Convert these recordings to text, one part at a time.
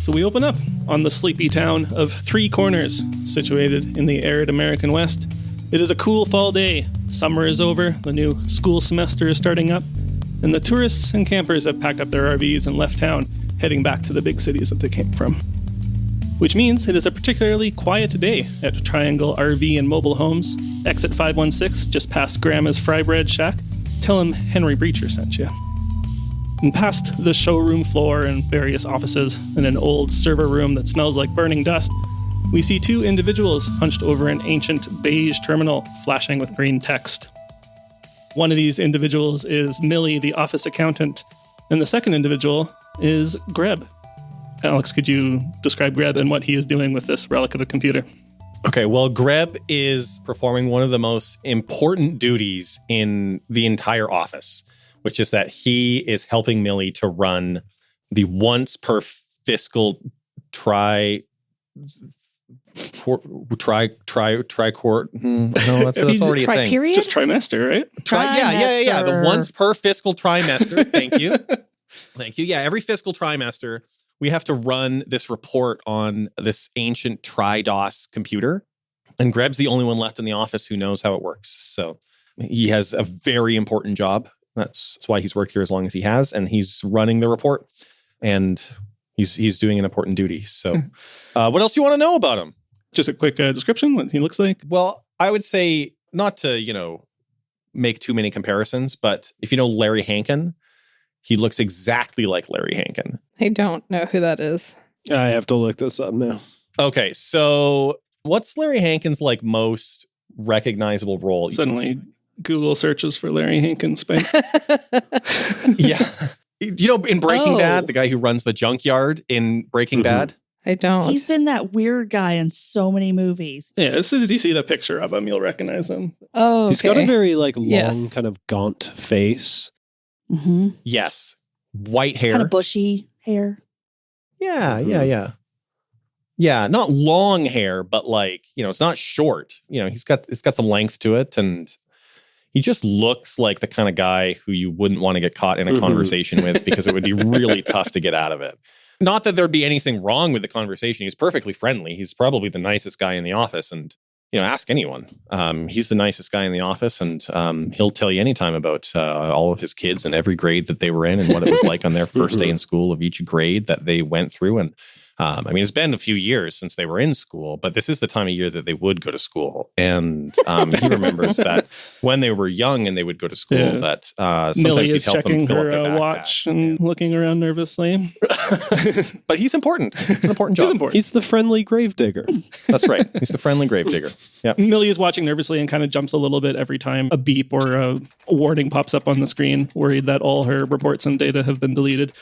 So we open up on the sleepy town of Three Corners, situated in the arid American West. It is a cool fall day. Summer is over, the new school semester is starting up, and the tourists and campers have packed up their RVs and left town, heading back to the big cities that they came from. Which means it is a particularly quiet day at Triangle RV and Mobile Homes, exit 516, just past Grandma's Fry Bread Shack. Tell him Henry Breacher sent you. And past the showroom floor and various offices and an old server room that smells like burning dust, we see two individuals hunched over an ancient beige terminal flashing with green text. One of these individuals is Millie, the office accountant, and the second individual is Greb. Alex, could you describe Greb and what he is doing with this relic of a computer? Okay, well, Greb is performing one of the most important duties in the entire office, which is that he is helping Millie to run the once per fiscal tri-court. No, that's already a thing. Period? Just trimester, right? Yeah. The once per fiscal trimester. Thank you. Thank you. Yeah, every fiscal trimester, we have to run this report on this ancient tri-DOS computer. And Greb's the only one left in the office who knows how it works. So he has a very important job. That's why he's worked here as long as he has. And he's running the report. And he's doing an important duty. So what else do you want to know about him? Just a quick description, what he looks like. Well, I would say not to, make too many comparisons, but if you know Larry Hankin, he looks exactly like Larry Hankin. I don't know who that is. I have to look this up now. Okay, so what's Larry Hankin's most recognizable role? Suddenly, Google searches for Larry Hankin Spank. Yeah. In Breaking Bad, the guy who runs the junkyard in Breaking Bad? I don't. He's been that weird guy in so many movies. Yeah, as soon as you see the picture of him, you'll recognize him. Oh, okay. He's got a very long, kind of gaunt face. Mm-hmm. Yes. White hair. Kind of bushy hair. Yeah. Yeah, not long hair, but it's not short. It's got some length to it, and he just looks like the kind of guy who you wouldn't want to get caught in a conversation with, because it would be really tough to get out of it. Not that there'd be anything wrong with the conversation. He's perfectly friendly. He's probably the nicest guy in the office, and ask anyone. He's the nicest guy in the office, and he'll tell you anytime about all of his kids and every grade that they were in and what it was like on their first day in school of each grade that they went through. And it's been a few years since they were in school, but this is the time of year that they would go to school. And he remembers that when they were young and they would go to school, that sometimes Millie he'd is help them checking fill up her their watch backpacks. and looking around nervously. But he's important. It's an important job. He's important. He's the friendly gravedigger. That's right. He's the friendly gravedigger. Yeah. Millie is watching nervously and kind of jumps a little bit every time a beep or a warning pops up on the screen, worried that all her reports and data have been deleted,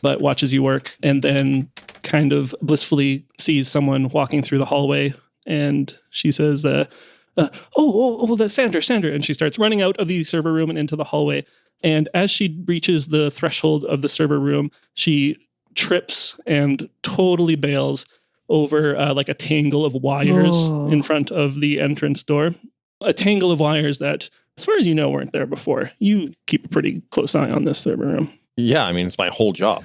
but watches you work, and then kind of blissfully sees someone walking through the hallway, and she says, that's Sandra. And she starts running out of the server room and into the hallway. And as she reaches the threshold of the server room, she trips and totally bails over a tangle of wires in front of the entrance door. A tangle of wires that, as far as you know, weren't there before. You keep a pretty close eye on this server room. Yeah, it's my whole job.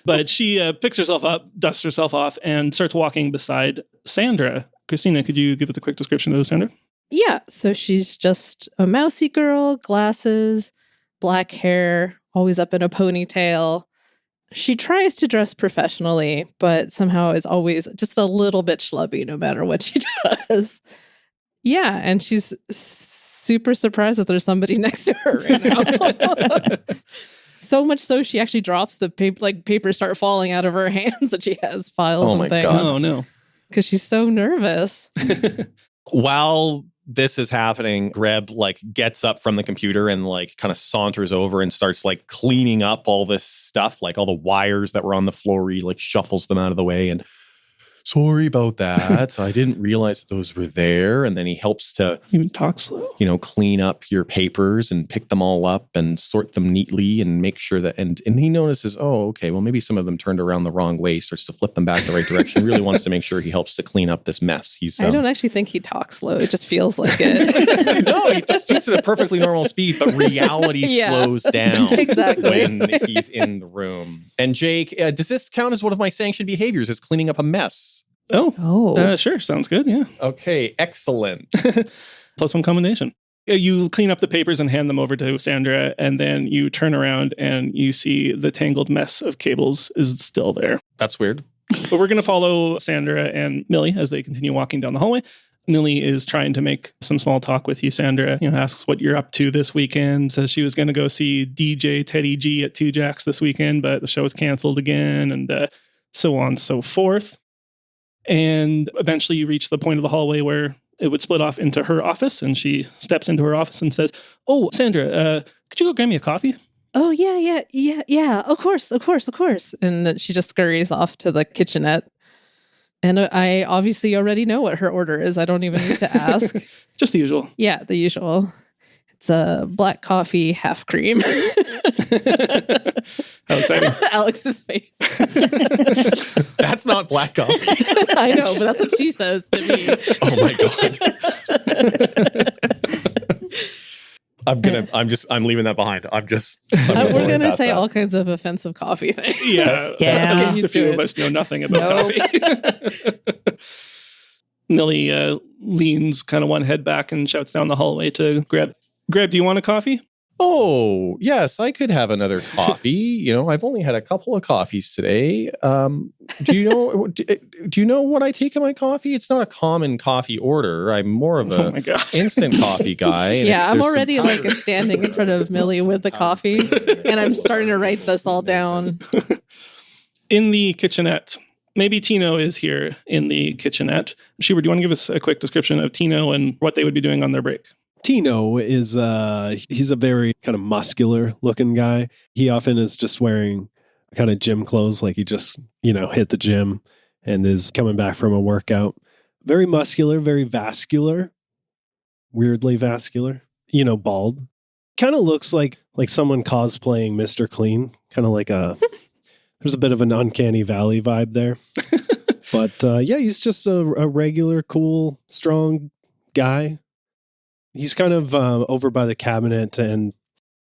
But she picks herself up, dusts herself off, and starts walking beside Sandra. Cristina, could you give us a quick description of Sandra? Yeah, so she's just a mousy girl, glasses, black hair, always up in a ponytail. She tries to dress professionally, but somehow is always just a little bit schlubby no matter what she does. Yeah, and she's super surprised that there's somebody next to her right now. So much so she actually drops the paper, papers start falling out of her hands that she has files and things. God. Oh, no. Because she's so nervous. While this is happening, Greb gets up from the computer and kind of saunters over and starts cleaning up all this stuff, all the wires that were on the floor. He shuffles them out of the way and sorry about that. I didn't realize those were there. And then he helps to, Even talk slow. clean up your papers and pick them all up and sort them neatly and make sure that, and he notices, oh, okay, well, maybe some of them turned around the wrong way, starts to flip them back the right direction. He really wants to make sure he helps to clean up this mess. I don't actually think he talks slow. It just feels like it. No, he just speaks at a perfectly normal speed, but reality slows down Exactly. when he's in the room. And Jake, does this count as one of my sanctioned behaviors? Is cleaning up a mess? Oh. Sure. Sounds good. Yeah. Okay, excellent. +1 commendation. You clean up the papers and hand them over to Sandra, and then you turn around and you see the tangled mess of cables is still there. That's weird. But we're going to follow Sandra and Millie as they continue walking down the hallway. Millie is trying to make some small talk with you, Sandra. Asks what you're up to this weekend. Says she was going to go see DJ Teddy G at Two Jacks this weekend, but the show was canceled again, and so on and so forth. And eventually you reach the point of the hallway where it would split off into her office, and she steps into her office and says, "Oh, Sandra, could you go grab me a coffee?" Oh, yeah. Of course. And she just scurries off to the kitchenette. And I obviously already know what her order is. I don't even need to ask. Just the usual. Yeah, the usual. It's a black coffee, half cream. How exciting. Alex's face. That's not black coffee. I know, but that's what she says to me. Oh my God. I'm leaving that behind. We're going to say all kinds of offensive coffee things. Yeah. Yeah. At least a few of us know nothing about coffee. Millie leans kind of one head back and shouts down the hallway to Greb. Greb, do you want a coffee? Oh, yes, I could have another coffee. I've only had a couple of coffees today. Do you know what I take in my coffee? It's not a common coffee order. I'm more of Oh my God. instant coffee guy. And Yeah, if I'm there's already some like powder- standing in front of Millie with the coffee, and I'm starting to write this all down. In the kitchenette, maybe Tino is here in the kitchenette. Shubert, do you want to give us a quick description of Tino and what they would be doing on their break? Tino is he's a very kind of muscular looking guy. He often is just wearing kind of gym clothes, like he just, hit the gym and is coming back from a workout. Very muscular, very vascular, weirdly vascular, bald. Kind of looks like someone cosplaying Mr. Clean, kind of like there's a bit of an Uncanny Valley vibe there. But he's just a regular, cool, strong guy. He's kind of over by the cabinet and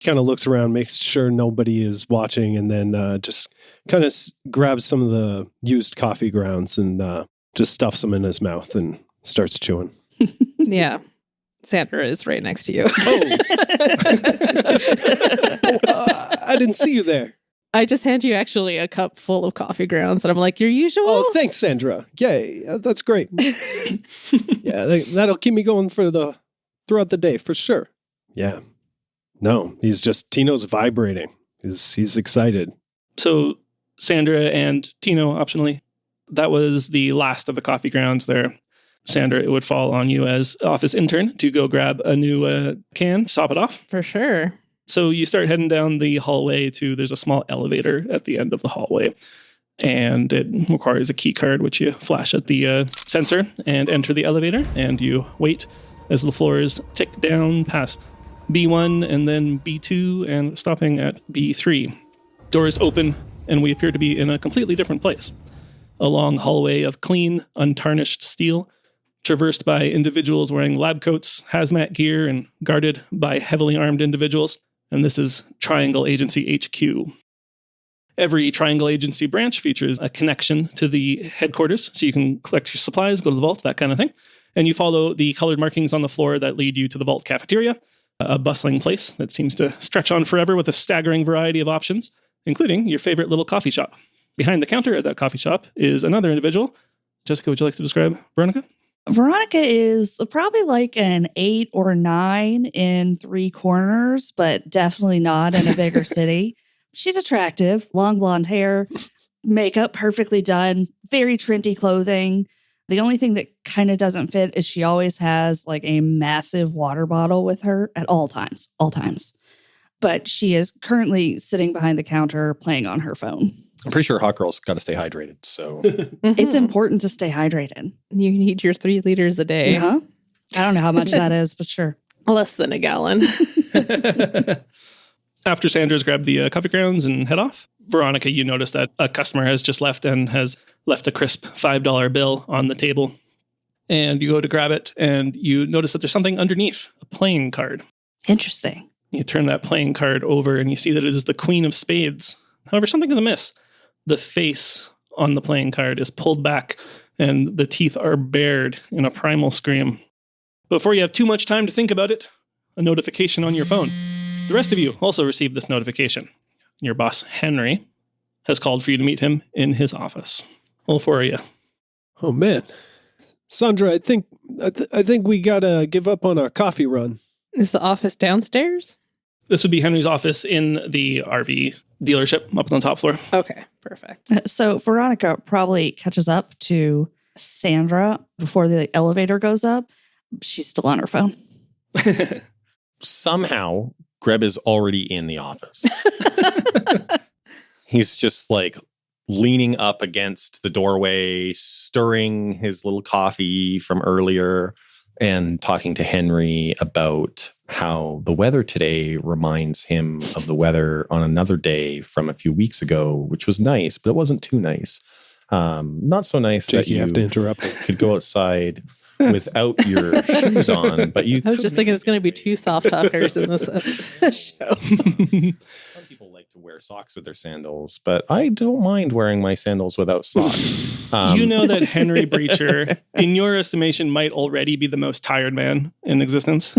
kind of looks around, makes sure nobody is watching, and then just kind of grabs some of the used coffee grounds and just stuffs them in his mouth and starts chewing. Yeah. Sandra is right next to you. I didn't see you there. I just hand you actually a cup full of coffee grounds, and I'm like, your usual? Oh, thanks, Sandra. Yay, that's great. Yeah, that'll keep me going throughout the day, for sure. Yeah. No, Tino's vibrating. He's excited. So Sandra and Tino, optionally, that was the last of the coffee grounds there. Sandra, it would fall on you as office intern to go grab a new can, top it off. For sure. So you start heading down the hallway there's a small elevator at the end of the hallway. And it requires a key card, which you flash at the sensor and enter the elevator. And you wait as the floors tick down past B1 and then B2 and stopping at B3. Doors open and we appear to be in a completely different place. A long hallway of clean, untarnished steel, traversed by individuals wearing lab coats, hazmat gear, and guarded by heavily armed individuals. And this is Triangle Agency HQ. Every Triangle Agency branch features a connection to the headquarters, so you can collect your supplies, go to the vault, that kind of thing. And you follow the colored markings on the floor that lead you to the vault cafeteria, a bustling place that seems to stretch on forever with a staggering variety of options, including your favorite little coffee shop. Behind the counter at that coffee shop is another individual. Jessica, would you like to describe Veronica? Veronica is probably like an 8 or 9 in 3 corners, but definitely not in a bigger city. She's attractive, long blonde hair, makeup perfectly done, very trendy clothing. The only thing that kind of doesn't fit is she always has like a massive water bottle with her at all times. But she is currently sitting behind the counter playing on her phone. I'm pretty sure hot girls got to stay hydrated. So It's important to stay hydrated. You need your 3 liters a day. Uh-huh. I don't know how much that is, but sure. Less than a gallon. After Sandra's grabbed the coffee grounds and head off, Veronica, you notice that a customer has just left and has left a crisp $5 bill on the table. And you go to grab it, and you notice that there's something underneath, a playing card. Interesting. You turn that playing card over, and you see that it is the Queen of Spades. However, something is amiss. The face on the playing card is pulled back, and the teeth are bared in a primal scream. Before you have too much time to think about it, a notification on your phone. The rest of you also received this notification. Your boss, Henry, has called for you to meet him in his office. All 4 of you. Oh, man. Sandra, I think we gotta give up on our coffee run. Is the office downstairs? This would be Henry's office in the RV dealership up on the top floor. Okay, perfect. So Veronica probably catches up to Sandra before the elevator goes up. She's still on her phone. somehow Greb is already in the office. He's just like leaning up against the doorway, stirring his little coffee from earlier and talking to Henry about how the weather today reminds him of the weather on another day from a few weeks ago, which was nice, but it wasn't too nice. Not so nice Jake, that you have to interrupt. could go outside without your shoes on, but you I was just thinking it's going to be 2 soft talkers in this show. Some people like to wear socks with their sandals, but I don't mind wearing my sandals without socks. You know that Henry Breacher, in your estimation, might already be the most tired man in existence.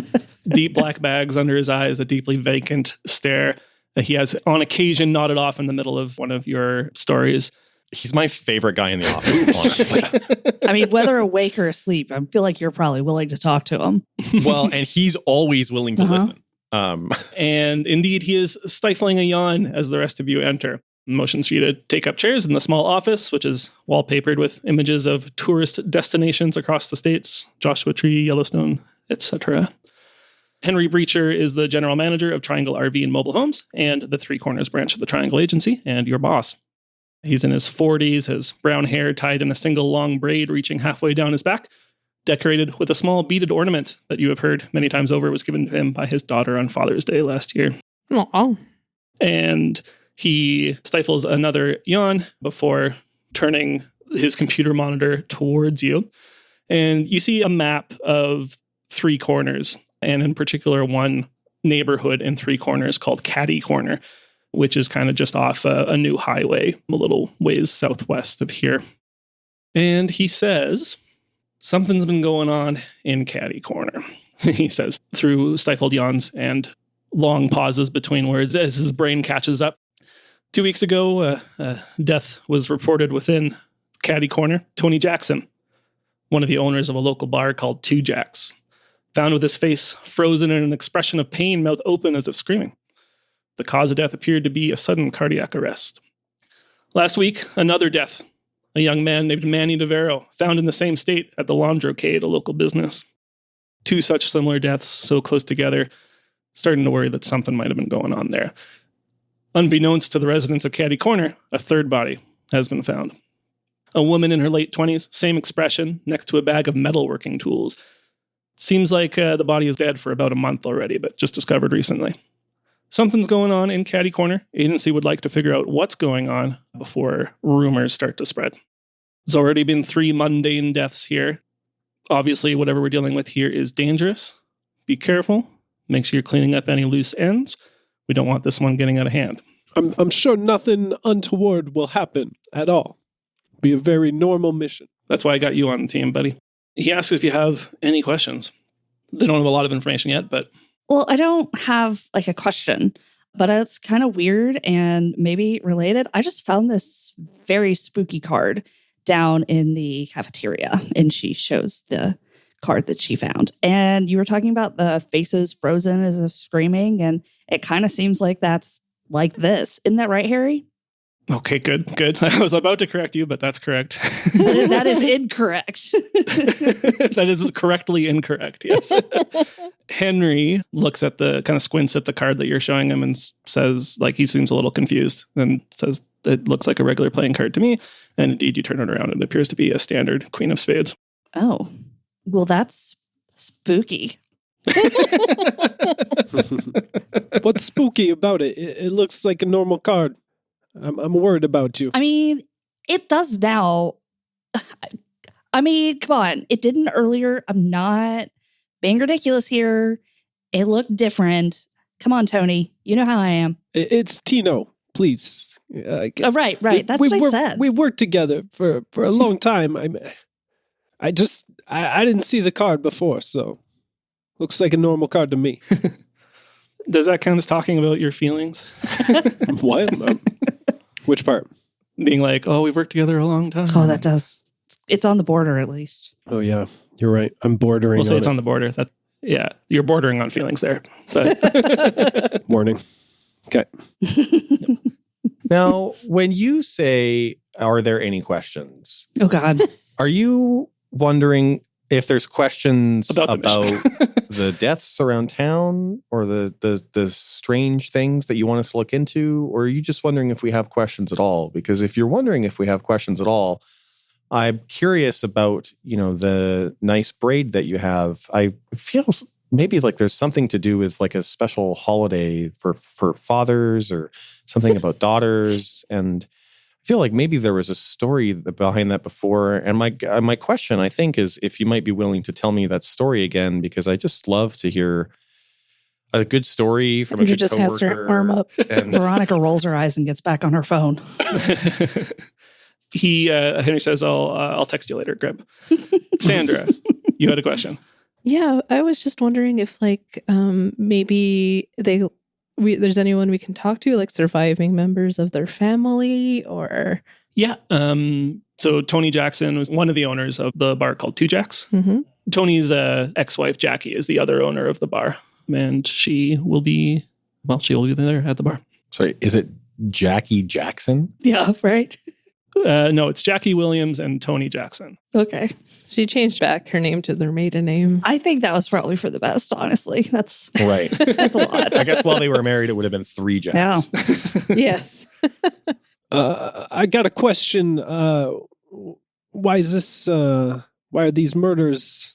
Deep black bags under his eyes, a deeply vacant stare that he has on occasion nodded off in the middle of one of your stories. He's my favorite guy in the office, honestly. I mean, whether awake or asleep, I feel like you're probably willing to talk to him. Well, and he's always willing to listen. And indeed, he is stifling a yawn as the rest of you enter. Motions for you to take up chairs in the small office, which is wallpapered with images of tourist destinations across the states, Joshua Tree, Yellowstone, etc. Henry Breacher is the general manager of Triangle RV and Mobile Homes and the Three Corners branch of the Triangle Agency, and your boss. He's in his 40s, his brown hair tied in a single long braid reaching halfway down his back, decorated with a small beaded ornament that you have heard many times over was given to him by his daughter on Father's Day last year. Oh. And he stifles another yawn before turning his computer monitor towards you. And you see a map of Three Corners, and in particular one neighborhood in Three Corners called Caddy Corner, which is kind of just off a new highway, a little ways southwest of here. And he says, something's been going on in Caddy Corner, he says, through stifled yawns and long pauses between words as his brain catches up. 2 weeks ago, death was reported within Caddy Corner. Tony Jackson, one of the owners of a local bar called Two Jacks, found with his face frozen in an expression of pain, mouth open as if screaming. The cause of death appeared to be a sudden cardiac arrest. Last week, another death. A young man named Manny Detheros, found in the same state at the Laundrocade, a local business. 2 such similar deaths so close together, starting to worry that something might have been going on there. Unbeknownst to the residents of Caddy Corner, a third body has been found. A woman in her late 20s, same expression, next to a bag of metalworking tools. Seems like the body is dead for about a month already, but just discovered recently. Something's going on in Caddy Corner. Agency would like to figure out what's going on before rumors start to spread. There's already been 3 mundane deaths here. Obviously, whatever we're dealing with here is dangerous. Be careful. Make sure you're cleaning up any loose ends. We don't want this one getting out of hand. I'm sure nothing untoward will happen at all. Be a very normal mission. That's why I got you on the team, buddy. He asks if you have any questions. They don't have a lot of information yet, but... Well, I don't have like a question, but it's kind of weird and maybe related. I just found this very spooky card down in the cafeteria, and she shows the card that she found. And you were talking about the faces frozen as if screaming, and it kind of seems like that's like this. Isn't that right, Harry? Okay, good. I was about to correct you, but that's correct. That is incorrect. That is correctly incorrect, yes. Henry looks at kind of squints at the card that you're showing him and says, like, he seems a little confused and says, It looks like a regular playing card to me. And indeed, you turn it around and it appears to be a standard Queen of Spades. Oh, well, that's spooky. What's spooky about it? It looks like a normal card. I'm worried about you. I mean, it does now. I mean, come on. It didn't earlier. I'm not being ridiculous here. It looked different. Come on, Tony. You know how I am. It's Tino, please. Right. That's what I said. We worked together for a long time. I didn't see the card before, so looks like a normal card to me. Does that count as talking about your feelings? What? Which part? Being like, oh, we've worked together a long time. Oh, that does. It's on the border, at least. Oh, yeah. You're right. I'm bordering We'll say on it's it. on the border. Yeah, you're bordering on feelings there. But Warning. Okay. Now, when you say, are there any questions? Oh, God. Are you wondering if there's questions About the mission. the deaths around town or the strange things that you want us to look into? Or are you just wondering if we have questions at all? Because if you're wondering if we have questions at all, I'm curious about, the nice braid that you have. I feel maybe like there's something to do with like a special holiday for fathers or something about daughters. And I feel like maybe there was a story behind that before. And my question, I think, is if you might be willing to tell me that story again, because I just love to hear a good story from a Sandra good just has her coworker. arm up. And Veronica rolls her eyes and gets back on her phone. Henry says, I'll text you later, Greb. Sandra, you had a question. Yeah, I was just wondering if maybe there's anyone we can talk to, like surviving members of their family or... Yeah. So Tony Jackson was one of the owners of the bar called Two Jacks. Mm-hmm. Tony's ex-wife, Jackie, is the other owner of the bar. And she will be there at the bar. sorry, is it Jackie Jackson? Yeah, right. No, it's Jackie Williams and Tony Jackson. Okay. She changed back her name to their maiden name. I think that was probably for the best, honestly. That's Right. a lot. I guess while they were married, it would have been 3 Jacks. Yes. I got a question. Why is this? Why are these murders?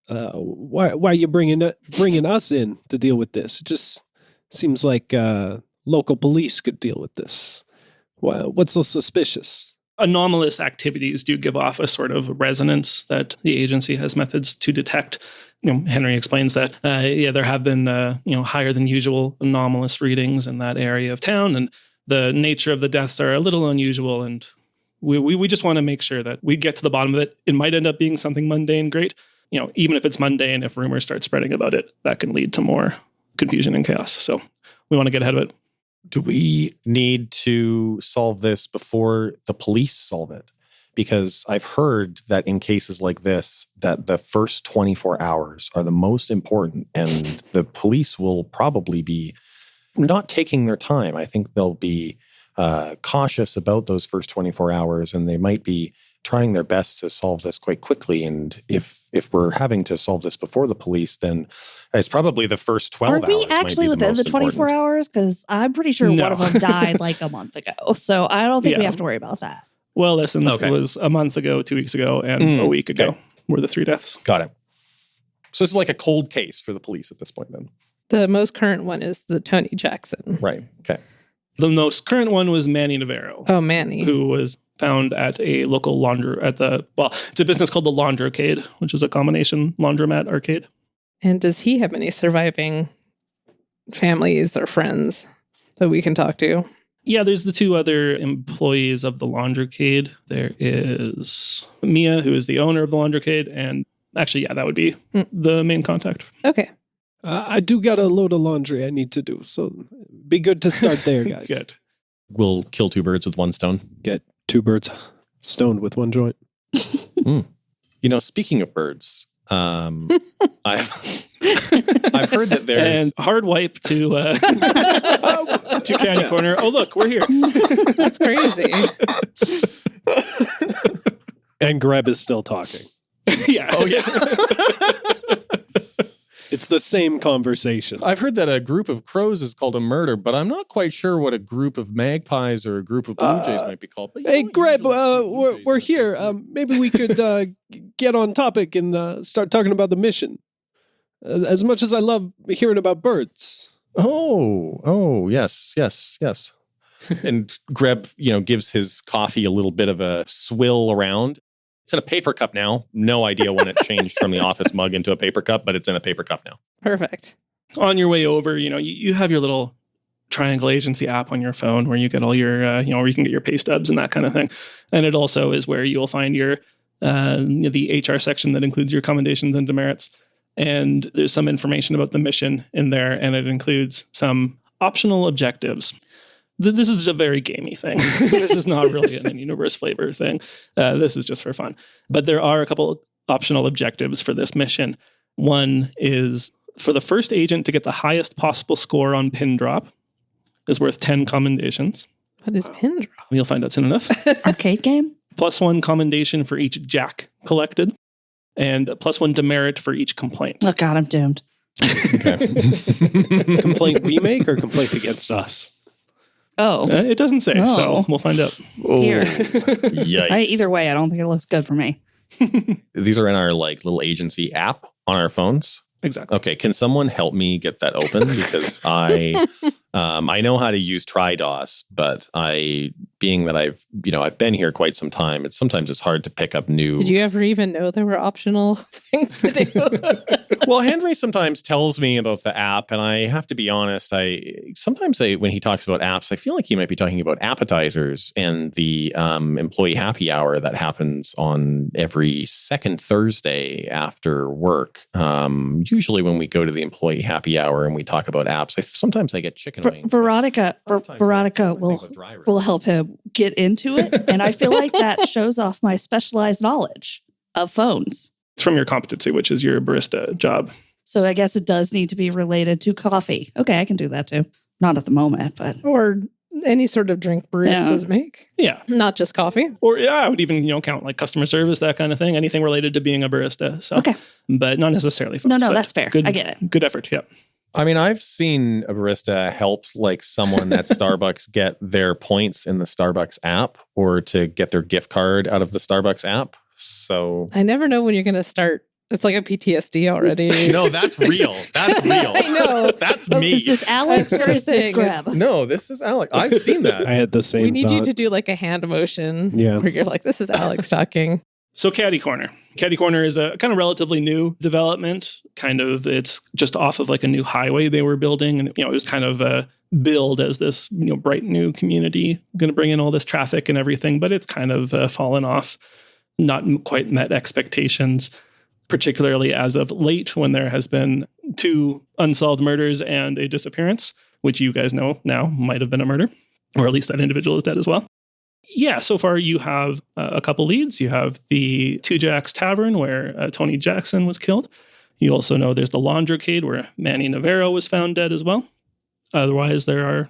Why are you bringing us in to deal with this? It just seems like local police could deal with this. What's so suspicious? Anomalous activities do give off a sort of resonance that the agency has methods to detect. Henry explains that, there have been, higher than usual anomalous readings in that area of town, and the nature of the deaths are a little unusual, and we just want to make sure that we get to the bottom of it. It might end up being something mundane, great. Even if it's mundane, if rumors start spreading about it, that can lead to more confusion and chaos. So we want to get ahead of it. Do we need to solve this before the police solve it? Because I've heard that in cases like this, that the first 24 hours are the most important, and the police will probably be not taking their time. I think they'll be cautious about those first 24 hours, and they might be trying their best to solve this quite quickly. And if we're having to solve this before the police, then it's probably the first 12 hours. Are we actually within the 24 hours? Because I'm pretty sure one of them died like a month ago. So I don't think we have to worry about that. Well, listen, Okay. It was a month ago, 2 weeks ago, and a week ago were the 3 deaths. Got it. So this is like a cold case for the police at this point then. The most current one is the Tony Jackson. Right. Okay. The most current one was Manny Navarro. Oh, Manny. Who was found at a local it's a business called the Laundrocade, which is a combination laundromat arcade. And does he have any surviving families or friends that we can talk to? Yeah, there's the 2 other employees of the Laundrocade. There is Mia, who is the owner of the Laundrocade, and actually, that would be the main contact. Okay. I do got a load of laundry I need to do, so be good to start there, guys. Good. We'll kill 2 birds with 1 stone. Get 2 birds stoned with 1 joint. Speaking of birds, I've heard that there's... And hard wipe to Caddy Corner. Oh, look, we're here. That's crazy. And Greb is still talking. Yeah. Oh, yeah. It's the same conversation. I've heard that a group of crows is called a murder, but I'm not quite sure what a group of magpies or a group of blue jays might be called. But Hey, Greb, we're here. Maybe we could get on topic and start talking about the mission. As much as I love hearing about birds. Oh, yes. And Greb, gives his coffee a little bit of a swill around. It's in a paper cup now. No idea when it changed from the office mug into a paper cup, but it's in a paper cup now. Perfect. On your way over, you have your little Triangle Agency app on your phone where you get all your, where you can get your pay stubs and that kind of thing. And it also is where you'll find your, the HR section that includes your commendations and demerits. And there's some information about the mission in there, and it includes some optional objectives. This is a very gamey thing. This is not really an in-universe flavor thing. This is just for fun. But there are a couple optional objectives for this mission. One is for the first agent to get the highest possible score on pin drop is worth 10 commendations. What is pin drop? You'll find out soon enough. Arcade game? +1 commendation for each jack collected, and +1 demerit for each complaint. Oh, God, I'm doomed. Okay. Complaint we make or complaint against us? Oh. It doesn't say, Oh. so we'll find out. Here. Yikes. Either way, I don't think it looks good for me. These are in our little agency app on our phones. Exactly. Okay, can someone help me get that open? Because I know how to use TriDOS, but being that I've been here quite some time, sometimes it's hard to pick up new. Did you ever even know there were optional things to do? Well, Henry sometimes tells me about the app, and I have to be honest. Sometimes when he talks about apps, I feel like he might be talking about appetizers and the employee happy hour that happens on every second Thursday after work. Usually, when we go to the employee happy hour and we talk about apps, sometimes I get chicken wings. Veronica will help him get into it, and I feel like that shows off my specialized knowledge of phones. It's from your competency, which is your barista job. So I guess it does need to be related to coffee. Okay, I can do that too. Not at the moment, but Or any sort of drink baristas make. Yeah. Not just coffee. Or I would even count like customer service, that kind of thing. Anything related to being a barista. So, okay. But not necessarily. No, but that's fair. I get it. Good effort. Yeah. I mean, I've seen a barista help someone at Starbucks get their points in the Starbucks app or to get their gift card out of the Starbucks app. So I never know when you're going to start. It's like a PTSD already. No, that's real. That's real. I know. That's me. Is this Alex or is this Greb? No, this is Alex. I've seen that. I had the same We need you thought. to do like a hand motion Yeah. where you're like, this is Alex talking. So Caddy Corner. Caddy Corner is a kind of relatively new development. It's just off of like a new highway they were building. And, it was kind of billed as this, bright new community going to bring in all this traffic and everything. But it's kind of fallen off, not quite met expectations, particularly as of late when there has been 2 unsolved murders and a disappearance, which you guys know now might have been a murder, or at least that individual is dead as well. Yeah, so far you have a couple leads. You have the Two Jacks Tavern where Tony Jackson was killed. You also know there's the Laundrocade where Manny Navarro was found dead as well. Otherwise, there are,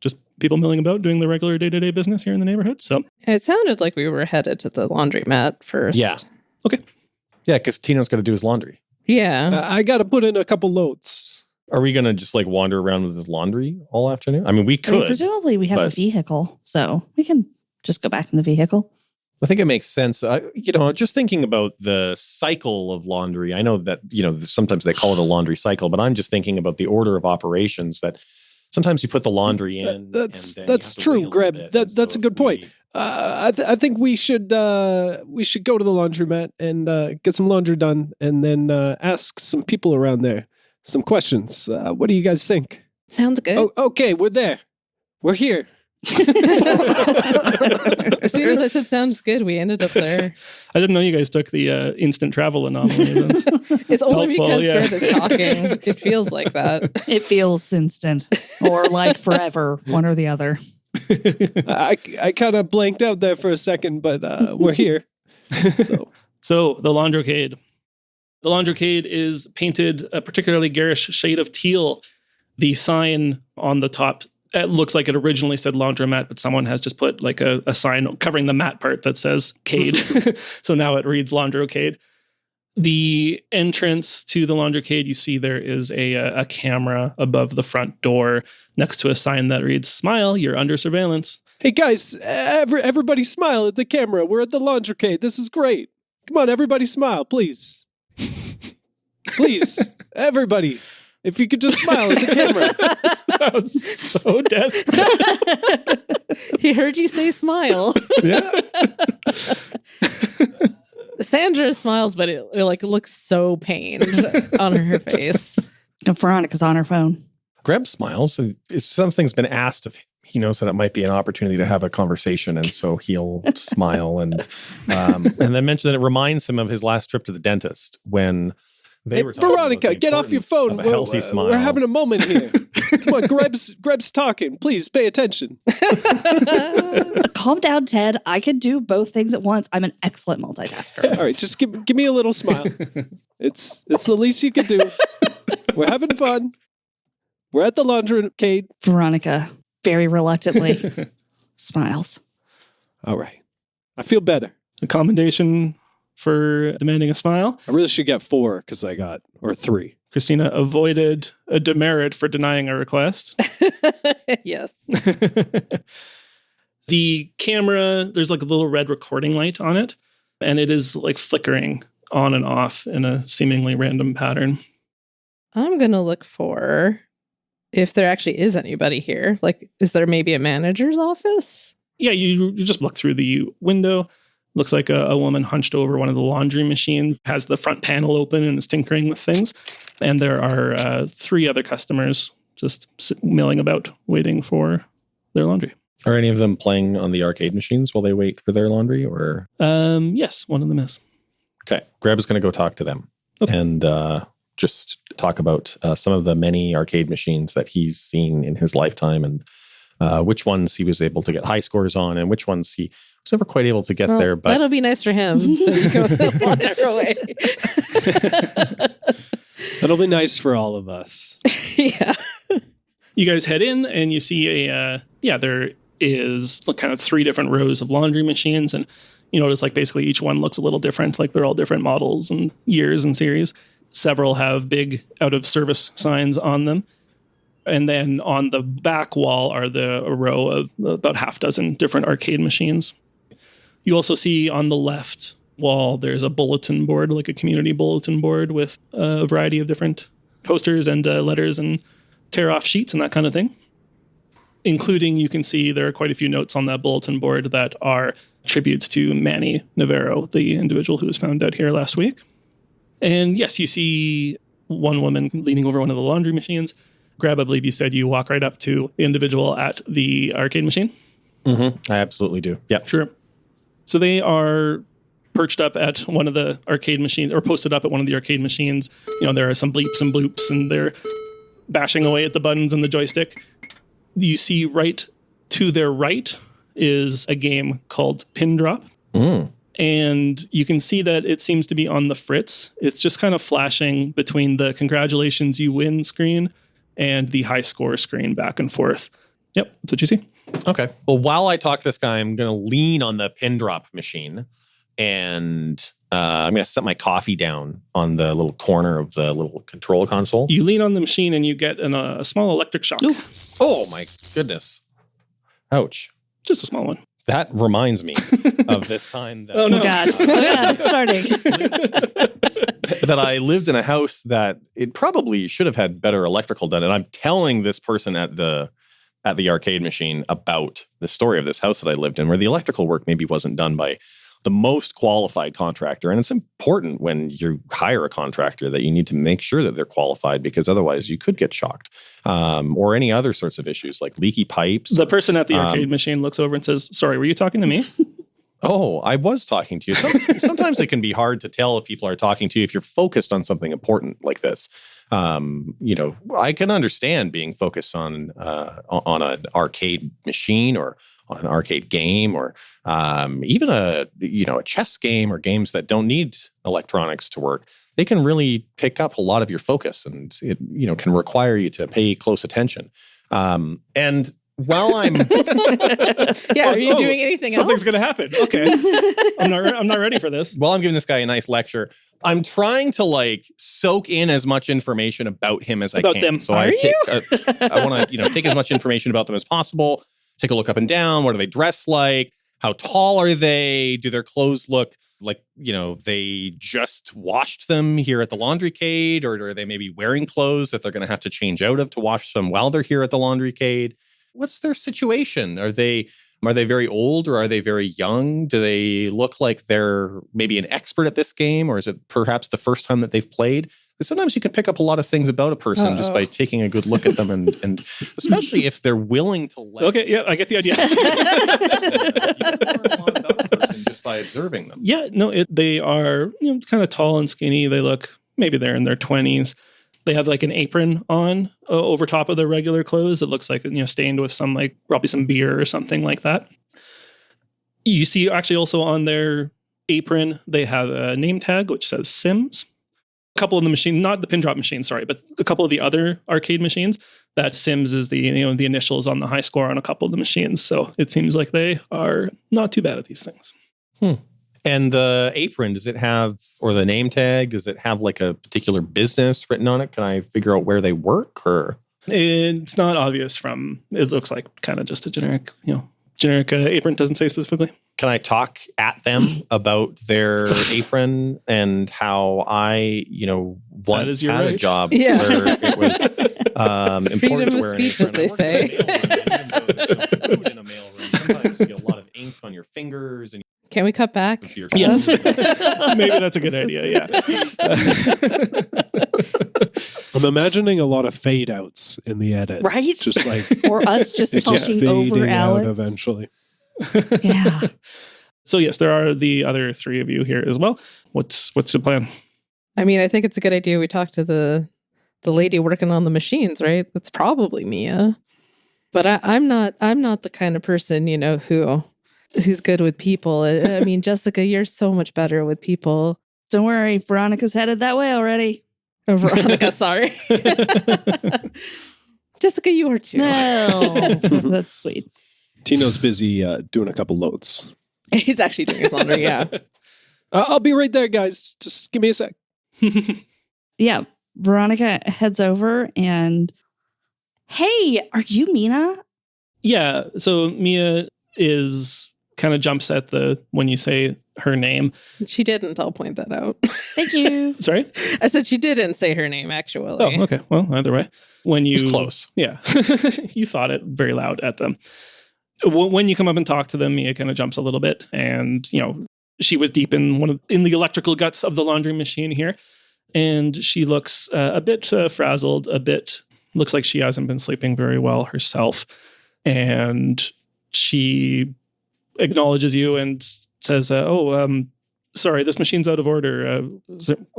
just people milling about doing the regular day-to-day business here in the neighborhood. So It sounded like we were headed to the laundromat first. Yeah. Okay. Yeah, because Tino's got to do his laundry. Yeah. I got to put in a couple loads. Are we going to just wander around with his laundry all afternoon? I mean, we could. Presumably we have a vehicle, so we can just go back in the vehicle. I think it makes sense. Just thinking about the cycle of laundry, I know that, sometimes they call it a laundry cycle, but I'm just thinking about the order of operations that sometimes you put the laundry in. That's and then you have to true, wait a Greb. little bit. That's a good point. I think we should go to the laundromat and get some laundry done, and then ask some people around there some questions. What do you guys think? Sounds good. Oh, okay, we're there. We're here. As soon as I said sounds good, we ended up there. I didn't know you guys took the instant travel anomaly. That's It's only helpful, because yeah. Greb is talking. It feels like that. It feels instant or like forever, one or the other. I kind of blanked out there for a second, but we're here. So the Laundrocade. The Laundrocade is painted a particularly garish shade of teal. The sign on the top, it looks like it originally said laundromat, but someone has just put like a sign covering the mat part that says Cade. So now it reads Laundrocade. The entrance to the laundrycade, you see there is a camera above the front door next to a sign that reads, "Smile, you're under surveillance." Hey guys, everybody smile at the camera. We're at the laundrycade. This is great. Come on, everybody smile, please. Please, everybody. If you could just smile at the camera. Sounds so desperate. He heard you say smile. Yeah. Sandra smiles, but it like looks so pained on her face. And Veronica's on her phone. Greb smiles. If something's been asked of him, he knows that it might be an opportunity to have a conversation, and so he'll smile and then mention that it reminds him of his last trip to the dentist when they were talking Veronica, about the get off your phone. importance of a healthy smile. We're having a moment here. Come on, Greb's talking. Please pay attention. Calm down, Ted. I can do both things at once. I'm an excellent multitasker. All right, just give me a little smile. It's the least you can do. We're having fun. We're at the laundrycade. Veronica, very reluctantly, smiles. All right. I feel better. A commendation for demanding a smile. I really should get 4 because I got, or 3. Cristina avoided a demerit for denying a request. Yes. The camera, there's like a little red recording light on it, and it is like flickering on and off in a seemingly random pattern. I'm going to look for if there actually is anybody here. Like, is there maybe a manager's office? Yeah, you just look through the window. Looks like a woman hunched over one of the laundry machines, has the front panel open and is tinkering with things. And there are 3 other customers just milling about, waiting for their laundry. Are any of them playing on the arcade machines while they wait for their laundry? Or Yes, one of them is. okay, Greb is going to go talk to them and just talk about some of the many arcade machines that he's seen in his lifetime and which ones he was able to get high scores on and which ones he was never quite able to get there. But that'll be nice for him. So you can wander away. That'll be nice for all of us. Yeah. You guys head in and you see there is kind of 3 different rows of laundry machines. And you notice like basically each one looks a little different. Like they're all different models and years and series. Several have big out of service signs on them. And then on the back wall are a row of about half dozen different arcade machines. You also see on the left wall, there's a bulletin board, like a community bulletin board with a variety of different posters and letters and tear-off sheets and that kind of thing. Including, you can see there are quite a few notes on that bulletin board that are tributes to Manny Navarro, the individual who was found out here last week. And yes, you see one woman leaning over one of the laundry machines. Greb, I believe you said you walk right up to the individual at the arcade machine. I absolutely do. Yeah, Sure. So they are perched up at one of the arcade machines or posted up at one of the arcade machines. You know, there are some bleeps and bloops and they're bashing away at the buttons and the joystick. You see right to their right is a game called Pin Drop. And you can see that it seems to be on the fritz. It's just kind of flashing between the congratulations you win screen and the high score screen back and forth. Yep, that's what you see. Okay. Well, while I talk to this guy, I'm going to lean on the pin drop machine and I'm going to set my coffee down on the little corner of the little control console. You lean on the machine and you get a small electric shock. Ooh. Oh, my goodness. Ouch. Just a small one. That reminds me of this time that, Oh, no. Oh, God. It's starting. that I lived in a house that it probably should have had better electrical done. And I'm telling this person at the arcade machine about the story of this house that I lived in, where the electrical work maybe wasn't done by the most qualified contractor. And it's important when you hire a contractor that you need to make sure that they're qualified, because otherwise you could get shocked. Or any other sorts of issues like leaky pipes. The person at the arcade machine looks over and says, "Sorry, were you talking to me?" Oh, I was talking to you. Sometimes it can be hard to tell if people are talking to you if you're focused on something important like this. I can understand being focused on an arcade machine or on an arcade game or even a chess game or games that don't need electronics to work. They can really pick up a lot of your focus, and it can require you to pay close attention. And while I'm Yeah, are you doing anything Something's else? going to happen. Okay. I'm not ready for this. while I'm giving this guy a nice lecture, I'm trying to like soak in as much information about him as I About can. them. So Are I want to, take as much information about them as possible. Take a look up and down. What do they dress like? How tall are they? Do their clothes look like, they just washed them here at the laundrycade, or are they maybe wearing clothes that they're going to have to change out of to wash them while they're here at the laundrycade? What's their situation? Are they very old or are they very young? Do they look like they're maybe an expert at this game, or is it perhaps the first time that they've played? Sometimes you can pick up a lot of things about a person just by taking a good look at them, and especially if they're willing to let. Okay, yeah, I get the idea. You can learn a lot about a person just by observing them. Yeah, no, they are kind of tall and skinny. They look, maybe they're in their 20s. They have like an apron on over top of their regular clothes. It looks like, stained with some probably some beer or something like that. You see actually also on their apron, they have a name tag which says Sims. A couple of the machines, not the pin drop machine, sorry, but a couple of the other arcade machines, that Sims is the the initials on the high score on a couple of the machines. So it seems like they are not too bad at these things. And the apron, does it have, or the name tag, does it have like a particular business written on it? Can I figure out where they work, or? It's not obvious from, it looks like kind of just a generic, apron, doesn't say specifically. Can I talk at them about their apron and how I, once is your had a right. job Yeah. where it was important Freedom to of wear an speech, apron? as they I worked in a say. mailroom, and even though there's no food in a mailroom, sometimes you get a lot of ink on your fingers and Can we cut back? to your Yes. clothes. Maybe that's a good idea, yeah. I'm imagining a lot of fade outs in the edit. Right? Just like Or us just it's just talking fading over out Alex. eventually. Yeah. So yes, there are the other three of you here as well. What's the plan? I mean, I think it's a good idea we talk to the lady working on the machines, right? That's probably Mia. But I'm not the kind of person, who's good with people. I mean, Jessica, you're so much better with people. Don't worry, Veronica's headed that way already. Veronica, sorry. Jessica, you are too. No. That's sweet. Tino's busy doing a couple loads. He's actually doing his laundry, yeah. I'll be right there, guys. Just give me a sec. Yeah. Veronica heads over and, hey, are you Mina? Yeah, so Mia is kind of jumps at when you say her name. She didn't, I'll point that out. Thank you. Sorry? I said she didn't say her name, actually. Oh, okay. Well, either way. When you It's close. Yeah. You thought it very loud at them. When you come up and talk to them, Mia kind of jumps a little bit, and she was deep in the electrical guts of the laundry machine here, and she looks a bit frazzled, looks like she hasn't been sleeping very well herself, and she acknowledges you and says, sorry, this machine's out of order.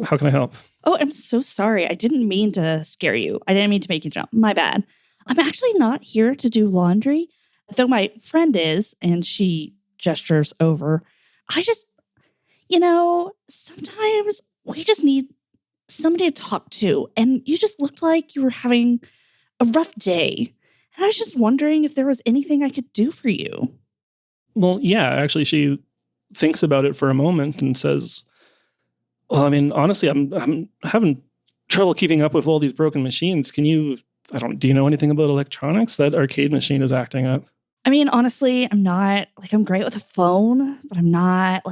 How can I help? Oh, I'm so sorry. I didn't mean to scare you. I didn't mean to make you jump. My bad. I'm actually not here to do laundry, though my friend is, and she gestures over. I just, sometimes we just need somebody to talk to, and you just looked like you were having a rough day. And I was just wondering if there was anything I could do for you. Well, yeah, actually, she thinks about it for a moment and says, well, I mean, honestly, I'm having trouble keeping up with all these broken machines. Do you know anything about electronics? That arcade machine is acting up. I mean, honestly, I'm great with a phone, but I'm not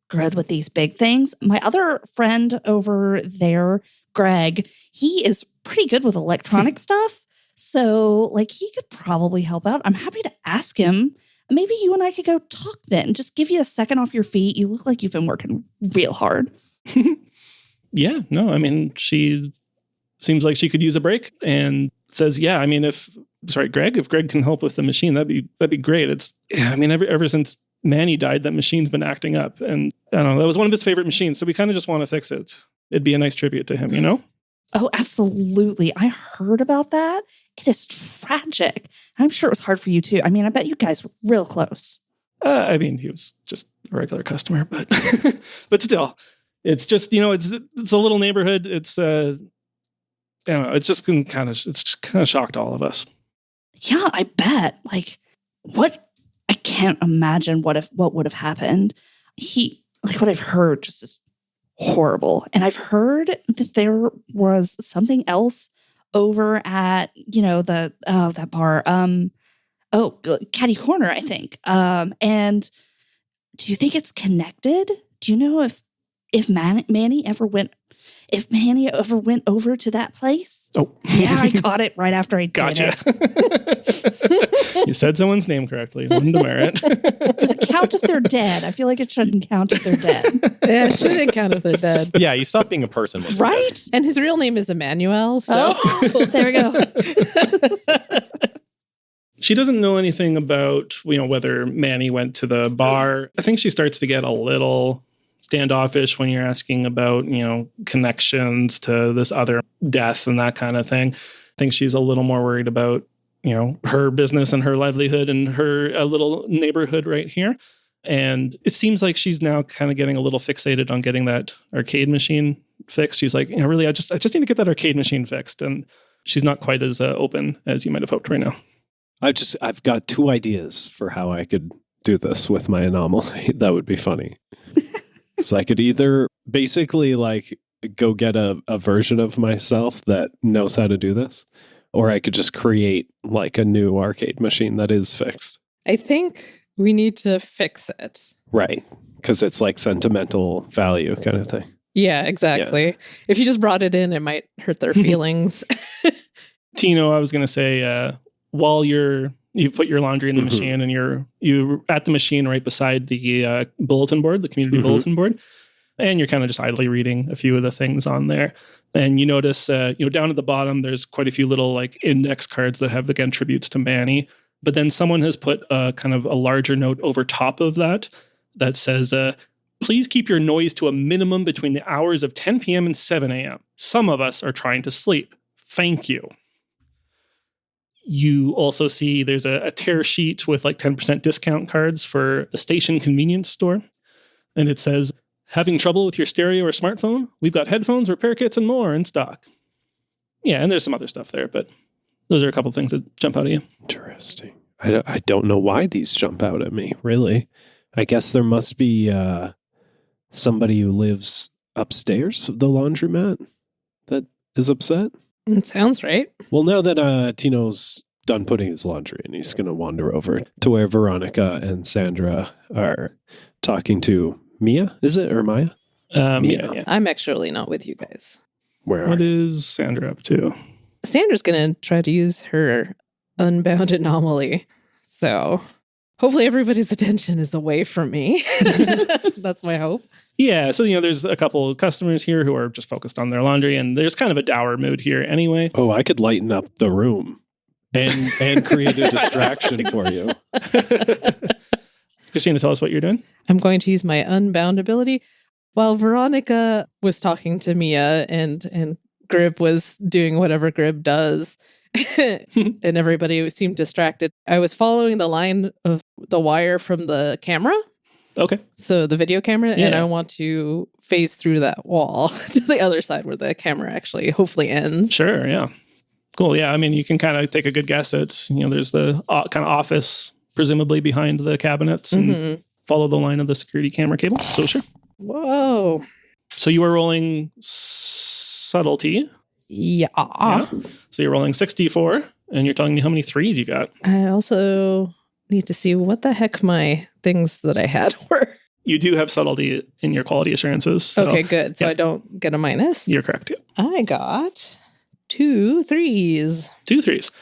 good with these big things. My other friend over there, Greg, he is pretty good with electronic stuff. So he could probably help out. I'm happy to ask him. Maybe you and I could go talk then. Just give you a second off your feet. You look like you've been working real hard. Yeah, no, I mean, she seems like she could use a break and says, yeah, I mean, if Greg can help with the machine, that'd be great. Ever since Manny died, that machine's been acting up. And I don't know, that was one of his favorite machines. So we kind of just want to fix it. It'd be a nice tribute to him, Oh, absolutely. I heard about that. It is tragic. I'm sure it was hard for you too. I mean, I bet you guys were real close. He was just a regular customer, but but still, it's just, it's a little neighborhood. It's it's just been kind of shocked all of us. Yeah, I bet. Like, what? I can't imagine what would have happened. What I've heard just is horrible. And I've heard that there was something else over at, that bar. Caddy Corner, I think. And do you think it's connected? Do you know if Manny ever went over to that place? Oh. Yeah, I got it right after I did Gotcha. it. You said someone's name correctly. One demerit. Does it count if they're dead? I feel like it shouldn't count if they're dead. Yeah, it shouldn't count if they're dead. Yeah, you stop being a person. Once you're dead. Right? And his real name is Emmanuel, so Oh, there we go. She doesn't know anything about, whether Manny went to the bar. I think she starts to get a little standoffish when you're asking about, connections to this other death and that kind of thing. I think she's a little more worried about, her business and her livelihood and her little neighborhood right here. And it seems like she's now kind of getting a little fixated on getting that arcade machine fixed. She's like, really, I just need to get that arcade machine fixed. And she's not quite as open as you might have hoped right now. I've got 2 ideas for how I could do this with my anomaly. That would be funny. So I could either basically go get a version of myself that knows how to do this, or I could just create a new arcade machine that is fixed. I think we need to fix it. Right. Because it's sentimental value kind of thing. Yeah, exactly. Yeah. If you just brought it in, it might hurt their feelings. Tino, I was going to say, while you've put your laundry in the machine and you're at the machine right beside the bulletin board, the community bulletin board, and you're kind of just idly reading a few of the things on there. And you notice, down at the bottom, there's quite a few little index cards that have, again, tributes to Manny. But then someone has put kind of a larger note over top of that says, please keep your noise to a minimum between the hours of 10 p.m. and 7 a.m. Some of us are trying to sleep. Thank you. You also see there's a tear sheet with 10% discount cards for the station convenience store. And it says, having trouble with your stereo or smartphone? We've got headphones, repair kits, and more in stock. Yeah, and there's some other stuff there, but those are a couple things that jump out at you. Interesting. I don't know why these jump out at me, really. I guess there must be somebody who lives upstairs of the laundromat that is upset. It sounds right. Well, now that Tino's done putting his laundry in, he's going to wander over to where Veronica and Sandra are talking to Mia, is it? Or Maya? Mia, yeah. I'm actually not with you guys. What is Sandra up to? Sandra's going to try to use her unbound anomaly. So hopefully everybody's attention is away from me. That's my hope. Yeah, so there's a couple of customers here who are just focused on their laundry, and there's kind of a dour mood here anyway. Oh, I could lighten up the room and create a distraction for you. Cristina, tell us what you're doing. I'm going to use my unbound ability. While Veronica was talking to Mia and Greb was doing whatever Greb does, and everybody seemed distracted, I was following the line of the wire from the camera. Okay. So the video camera, and I want to phase through that wall to the other side where the camera actually hopefully ends. Sure, yeah. Cool, yeah. I mean, you can kind of take a good guess at, there's the kind of office presumably behind the cabinets and follow the line of the security camera cable. So sure. Whoa. So you are rolling subtlety. Yeah. So you're rolling 64, and you're telling me how many 3s you got. I also need to see what the heck my things that I had were. You do have subtlety in your quality assurances. So, okay, good. So I don't get a minus. You're correct. Yeah. I got 2 3s. 2 3s.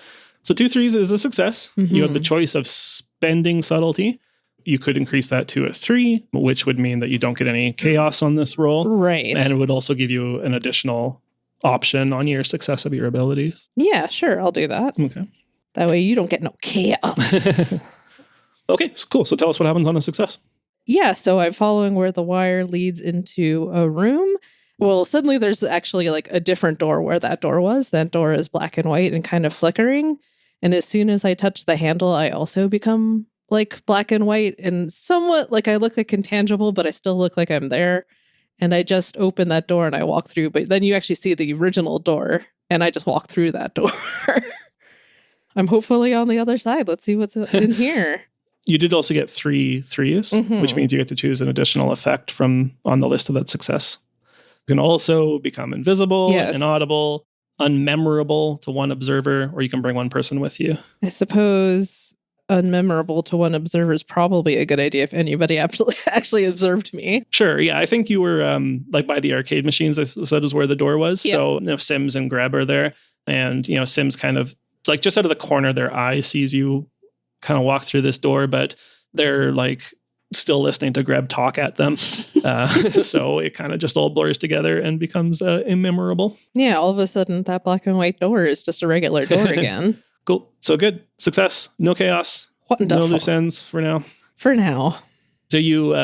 So 2 3s is a success. You have the choice of spending subtlety. You could increase that to a 3, which would mean that you don't get any chaos on this roll. Right. And it would also give you an additional option on your success of your ability. Yeah, sure. I'll do that. Okay. That way you don't get no chaos. Okay, cool. So tell us what happens on a success. Yeah, so I'm following where the wire leads into a room. Well, suddenly there's actually a different door where that door was. That door is black and white and kind of flickering. And as soon as I touch the handle, I also become black and white and somewhat I look intangible, but I still look like I'm there. And I just open that door and I walk through. But then you actually see the original door and I just walk through that door. I'm hopefully on the other side. Let's see what's in here. You did also get 3 threes, which means you get to choose an additional effect from on the list of that success. You can also become invisible, inaudible, unmemorable to one observer, or you can bring one person with you. I suppose unmemorable to one observer is probably a good idea if anybody actually observed me. Sure, yeah. I think you were like by the arcade machines, I said is where the door was. Yeah. So Sims and Greb are there. And, Sims kind of like just out of the corner, their eye sees you kind of walk through this door, but they're like still listening to Greb talk at them. So it kind of just all blurs together and becomes immemorable. Yeah, all of a sudden that black and white door is just a regular door again. Cool. So good. Success. No chaos. Wonderful. No loose ends for now. For now. So you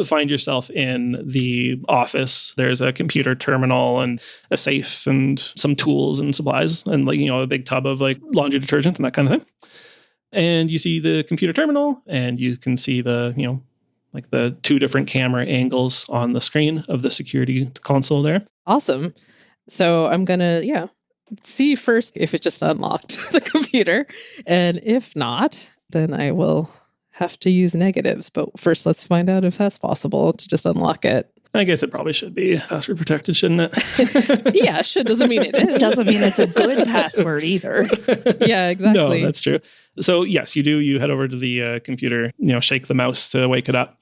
find yourself in the office. There's a computer terminal and a safe and some tools and supplies and a big tub of laundry detergent and that kind of thing. And you see the computer terminal and you can see the 2 different camera angles on the screen of the security console there. Awesome. So I'm going to, see first if it just unlocked the computer. And if not, then I will have to use negatives. But first, let's find out if that's possible to just unlock it. I guess it probably should be password protected, shouldn't it? Yeah, should doesn't mean it is. Doesn't mean it's a good password either. Yeah, exactly. No, that's true. So yes, you do. You head over to the computer, shake the mouse to wake it up,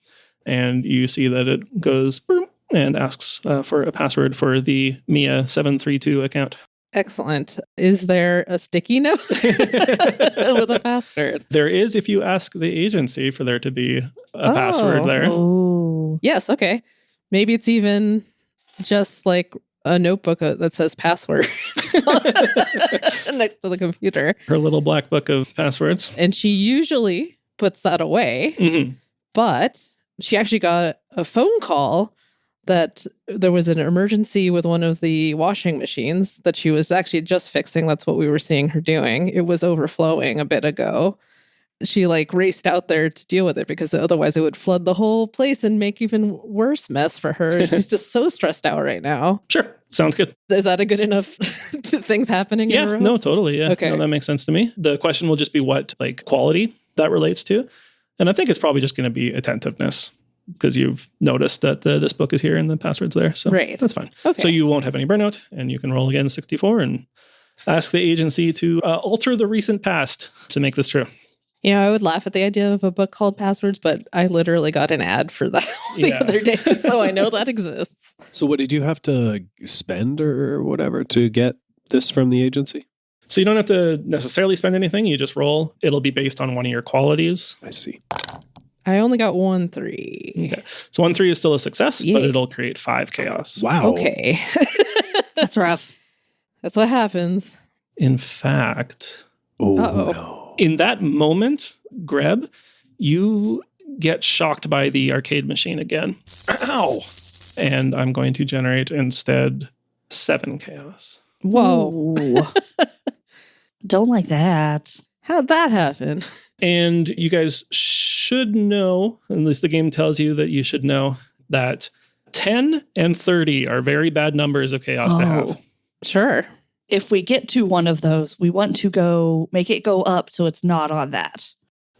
and you see that it goes boom, and asks for a password for the Mia 732 account. Excellent. Is there a sticky note with a password? There is if you ask the agency for there to be a password there. Oh. Yes, okay. Maybe it's even just like a notebook that says password next to the computer. Her little black book of passwords. And she usually puts that away, but she actually got a phone call that there was an emergency with one of the washing machines that she was actually just fixing. That's what we were seeing her doing. It was overflowing a bit ago. She raced out there to deal with it because otherwise it would flood the whole place and make even worse mess for her. She's just so stressed out right now. Sure. Sounds good. Is that a good enough things happening? Yeah, no, totally. Yeah. Okay. No, that makes sense to me. The question will just be what quality that relates to. And I think it's probably just going to be attentiveness because you've noticed that this book is here and the password's there. So that's fine. Okay. So you won't have any burnout and you can roll again 64 and ask the agency to alter the recent past to make this true. I would laugh at the idea of a book called Passwords, but I literally got an ad for that the other day, so I know that exists. So what did you have to spend or whatever to get this from the agency? So you don't have to necessarily spend anything. You just roll. It'll be based on one of your qualities. I see. I only got 1 3. Okay. So 1 3 is still a success, but it'll create 5 chaos. Wow. Okay. That's rough. That's what happens. In fact... No. In that moment, Greb, you get shocked by the arcade machine again. Ow! And I'm going to generate instead 7 chaos. Whoa. Don't like that. How'd that happen? And you guys should know, at least the game tells you that you should know, that 10 and 30 are very bad numbers of chaos to have. Sure. If we get to one of those, we want to make it go up so it's not on that.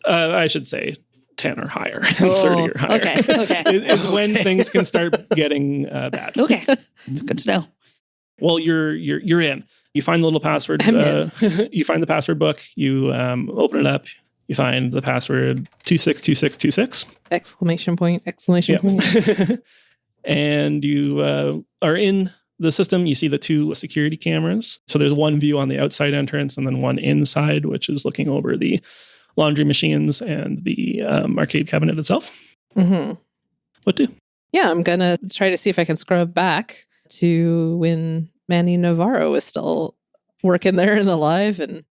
I should say 10 or higher, and 30 or higher. Okay. is when things can start getting bad. Okay, it's good to know. Well, you're in. You find the little password. You find the password book. You open it up. You find the password 262626. Exclamation point! And you are in the system. You see the 2 security cameras. So there's one view on the outside entrance and then one inside, which is looking over the laundry machines and the arcade cabinet itself. Mm-hmm. What do? Yeah, I'm going to try to see if I can scrub back to when Manny Navarro is still working there and alive and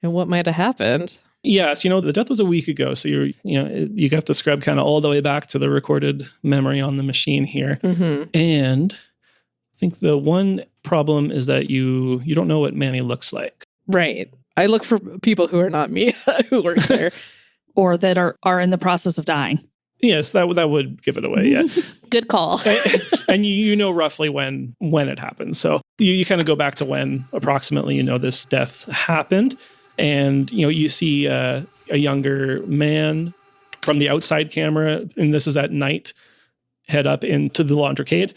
what might have happened. Yes, the death was a week ago. So you got to scrub kind of all the way back to the recorded memory on the machine here. Mm-hmm. And I think the one problem is that you don't know what Manny looks like. Right. I look for people who are not me who work there. Or that are in the process of dying. Yes, that would give it away, yeah. Good call. And you know roughly when it happened. So you kind of go back to when approximately this death happened. And, you see a younger man from the outside camera, and this is at night, head up into the laundricade.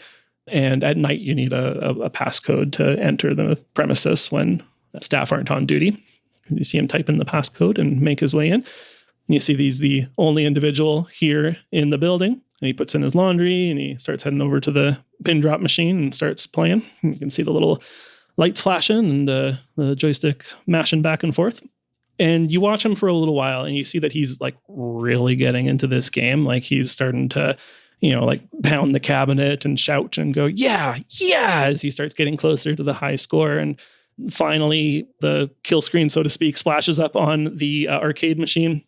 And at night, you need a passcode to enter the premises when staff aren't on duty. You see him type in the passcode and make his way in. And you see he's the only individual here in the building. And he puts in his laundry and he starts heading over to the pin drop machine and starts playing. You can see the little lights flashing and the joystick mashing back and forth. And you watch him for a little while and you see that he's like really getting into this game. Like he's starting to, like pound the cabinet and shout and go, yeah, as he starts getting closer to the high score. And finally, the kill screen, so to speak, splashes up on the arcade machine.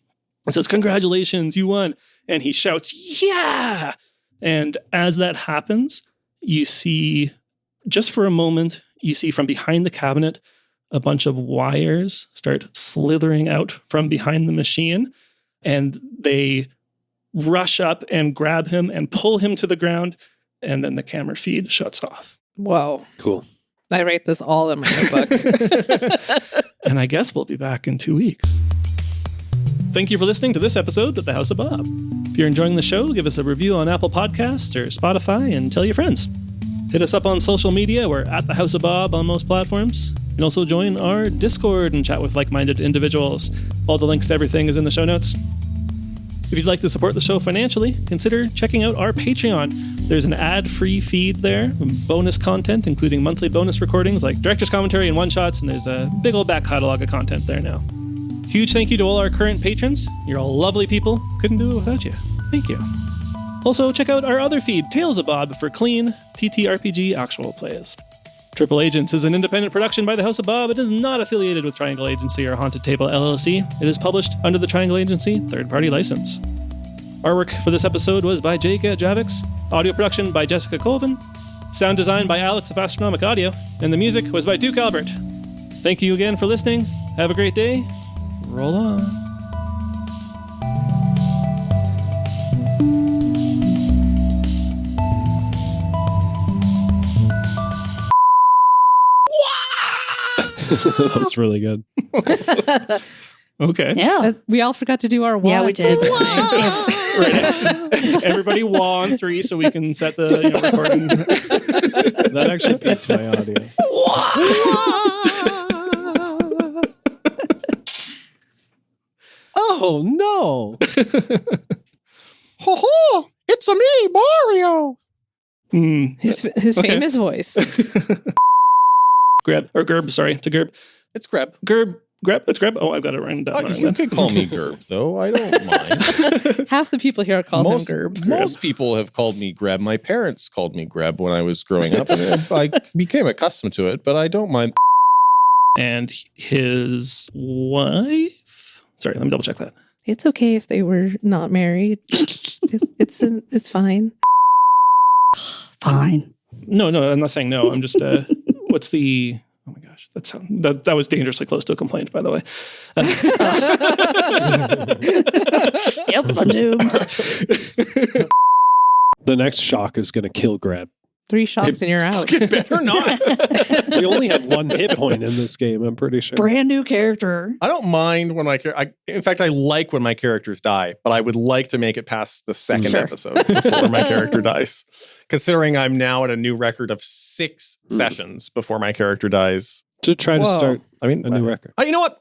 It says, congratulations, you won. And he shouts, yeah. And as that happens, you see, just for a moment, you see from behind the cabinet, a bunch of wires start slithering out from behind the machine. And they rush up and grab him and pull him to the ground. And then the camera feed shuts off. Whoa. Cool. I write this all in my notebook. And I guess we'll be back in 2 weeks. Thank you for listening to this episode of The House of Bob. If you're enjoying the show, give us a review on Apple Podcasts or Spotify and tell your friends. Hit us up on social media. We're at The House of Bob on most platforms. You can also join our Discord and chat with like-minded individuals. All the links to everything is in the show notes. If you'd like to support the show financially, consider checking out our Patreon. There's an ad-free feed there, bonus content, including monthly bonus recordings like director's commentary and one-shots, and there's a big old back catalog of content there now. Huge thank you to all our current patrons. You're all lovely people. Couldn't do it without you. Thank you. Also, check out our other feed, Tales of Bob, for clean TTRPG actual plays. Triple Agents is an independent production by the House of Bob. It is not affiliated with Triangle Agency or Haunted Table LLC. It is published under the Triangle Agency third-party license. Artwork for this episode was by Jake at Javix. Audio production by Jessica Colvin. Sound design by Alex of Astronomic Audio. And the music was by Duke Albert. Thank you again for listening. Have a great day. Roll on. That was really good. Okay. Yeah. We all forgot to do our wah. Yeah, we did. Right. Everybody wah on 3 so we can set the recording. That actually peaked my audio. Oh no! Ho ho! It's a me, Mario. His Okay. famous voice. Gerb, sorry, to Gerb. It's Greb. Greb, it's Greb. Oh, I've got it written down. You could call me Gerb, though. I don't mind. Half the people here call him Gerb. Most people have called me Greb. My parents called me Greb when I was growing up, and I became accustomed to it, but I don't mind. And his wife. Sorry, let me double check that. It's okay if they were not married. It's fine. Fine. No, I'm not saying no. I'm just. What's the? Oh my gosh, that was dangerously close to a complaint, by the way. Yep, I'm doomed. The next shock is going to kill Greb. 3 shots and you're out. It better not. We only have 1 hit point in this game, I'm pretty sure. Brand new character. I don't mind when in fact, I like when my characters die, but I would like to make it past the second episode before my character dies. Considering I'm now at a new record of 6 sessions before my character dies. To try to start a new record. You know what?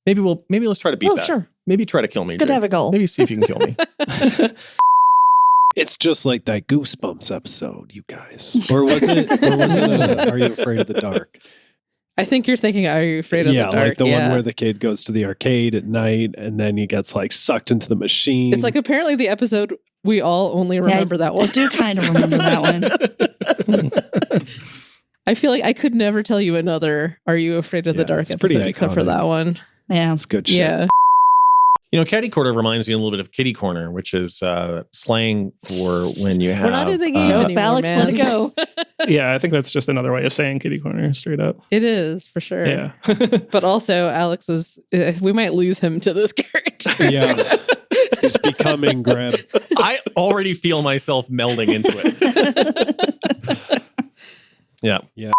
Maybe let's try to beat that. Sure. Maybe try to kill me. It's good to have a goal. Maybe see if you can kill me. It's just like that Goosebumps episode, you guys. Or was it Are You Afraid of the Dark? I think you're thinking, Are You Afraid of the Dark? Yeah, like the one where the kid goes to the arcade at night and then he gets like sucked into the machine. It's like apparently the episode we all only remember that one. I do kind of remember that one. I feel like I could never tell you another Are You Afraid of the Dark it's episode pretty except for iconic. that one. Yeah. It's good shit. Yeah. You know, Caddy Corner reminds me a little bit of Kitty Corner, which is slang for when you have... We're not in the game Nope, anymore, Alex, man. let it go. Yeah, I think that's just another way of saying kitty corner, straight up. It is, for sure. Yeah. But also, Alex is... we might lose him to this character. Yeah. He's becoming Greb. I already feel myself melding into it. Yeah.